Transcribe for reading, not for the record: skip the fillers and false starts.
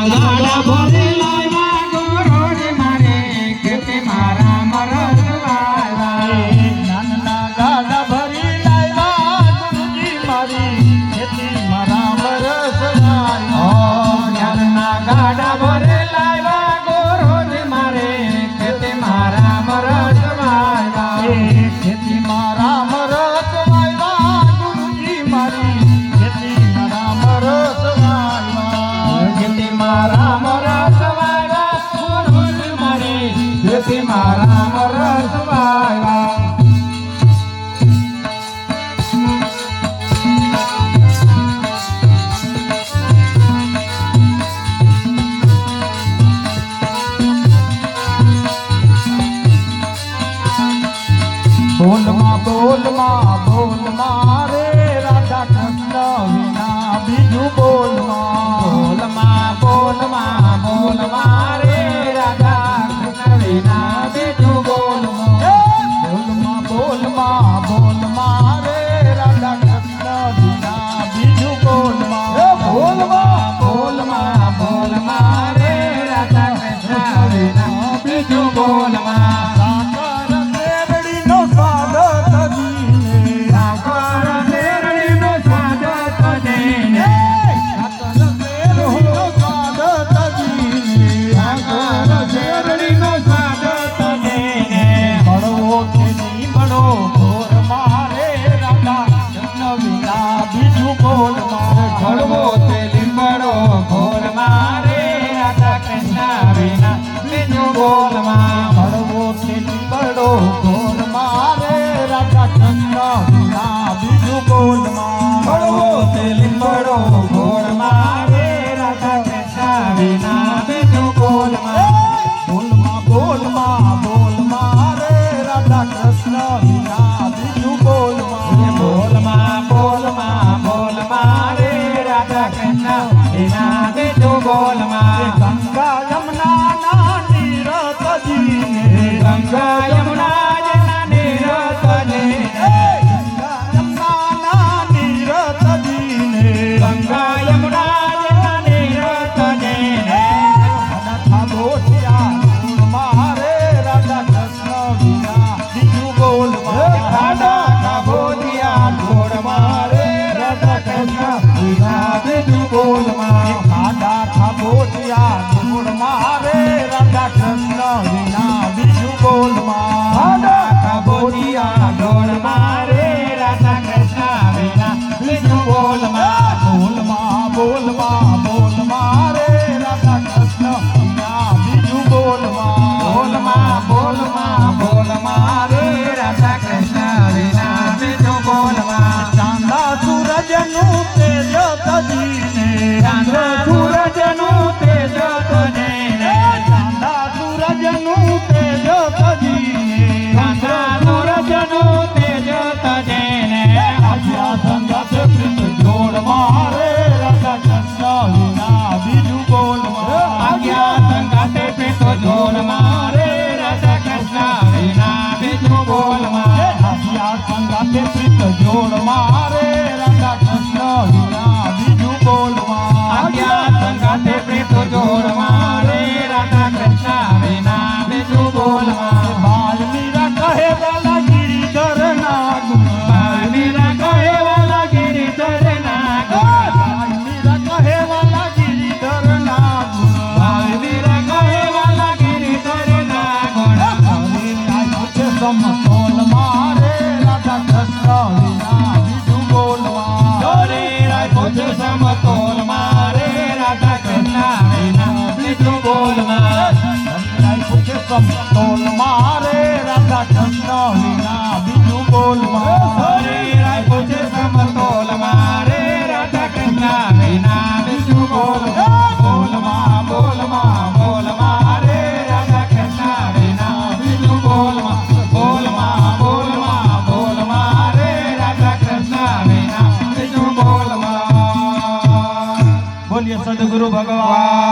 ગાડા ભરી લાવ્યા ગોરો રે મારે ખેતી મારા મરસ વાળવા જ્ઞાનના ગાડા ભરી લાવ્યા ગુરુજી મારી ખેતી મારા વરસ વાળવા જ્ઞાનના ગાડા ભરી લાવ્યા ગોરો રે મારે ખેતી મારા મરસ વાળવા ખેતી મારા મરસ વાળવા ગુરુજી મારી ખેતી મારા મરસ વાળવા ખેતી મારા મરસ વાળવા ગોરો રે મારે ખેતી મારા મરસ વાળવા બોલમાં રે રાધા કૃષ્ણ વિના બીજું બોલમાં રે રાધા કૃષ્ણ વિના બીજું બોલમાં રે રાધા કૃષ્ણ વિના બીજું બોલમાં રે રાધા કૃષ્ણ વિના બીજું બોલમાં સાકર શેરડીનો સ્વાદ તજીને સાકર શેરડીનો સ્વાદ તજીને સાકર શેરડીનો સ્વાદ તજીને સાકર શેરડીનો સ્વાદ તજીને બળવો કે નીમડો ઘોર મારે રાધા કૃષ્ણ વિના બીજું બોલમાં ઘડવો તે લીંબડો ઘોર મારે રાધા કૃષ્ણ વિના બીજું બોલમાં બળવો કે નીમડો ઘોર મારે રાધા કૃષ્ણ વિના બીજું બોલમાં ઘડવો તે લીંબડો ઘોર મારે રાધા કૃષ્ણ વિના બીજું બોલમાં બોલમાં રે રાધા કૃષ્ણ વિના બીજું બોલમાં બોલમાં રે રાધા કૃષ્ણ વિના બીજું બોલમાં ગંગા યમુના ના નીર તજીને ગંગા યમુના જેના નીર તજીને ગંગા યમુના ના નીર તજીને ગંગા યમુના જેના નીર તજીને અનથા બોટિયા ગુણ મારે રાધા કૃષ્ણ વિના બીજું બોલમાં ખાડા ખાબોદિયા ઢોળ મારે રાધા કૃષ્ણ વિના બીજું બોલમાં ખાડા ખાબોટિયા ગુણ મારે રાધા કૃષ્ણ વિના બીજું બોલમાં ખાડા ખાબોદિયા ઢોળ મારે રાધા કૃષ્ણ વિના બીજું બોલમાં બોલમાં રે રાધા કૃષ્ણ વિના બીજું બોલમાં બોલમાં રે રાધા કૃષ્ણ વિના બીજું બોલમાં ચાંદા સૂરજનું તેજ તજીને ચાંદ્ર સૂરજનું તેજ તજીને ચાંદા સૂરજનું તેજ તજીને ચાંદ્ર સૂરજનું તેજ તજીને આજ્યા સંગત પ્રીત જોડ મારે રાધા કૃષ્ણ વિના બીજું બોલમાં આજ્ઞા સંગાતે પેટો જોડ મારે રાધા કૃષ્ણ વિના બીજું બોલમાં આજ્યા સંગાતે પ્રીત જોડ મારે રાધા કૃષ્ણ વિના બીજું બોલમાં આજ્ઞા સંગાતે પેટો જોડ મારે રાધા કૃષ્ણ વિના બીજું બોલમાં બાલ મીરા કહે વાલા ગિરિધર ના ગુણ બાલ મીરા કહે વાલા ગિરિધર ના ગુણ બાલ મીરા કહે વાલા ગિરિધર ના ગુણ બાલ મીરા કહે વાલા ગિરિધર ના ગુણ સમતોલ મારે રાધા કૃષ્ણ વિના બીજું બોલમાં દોરે રાખ્યો છે સમતોલ મારે રાધા કૃષ્ણ વિના બીજું બોલમાં સમતોલ મારે રાધા કૃષ્ણ વિના બીજું બોલમાં દોરે રાખ્યો છે સમતોલ મારે રાધા કૃષ્ણ વિના બીજું બોલમાં બોલમાં રે રાધા કૃષ્ણ વિના બીજું બોલમાં રે રાધા કૃષ્ણ વિના બીજું બોલમાં બોલીએ સદગુરુ ભગવાન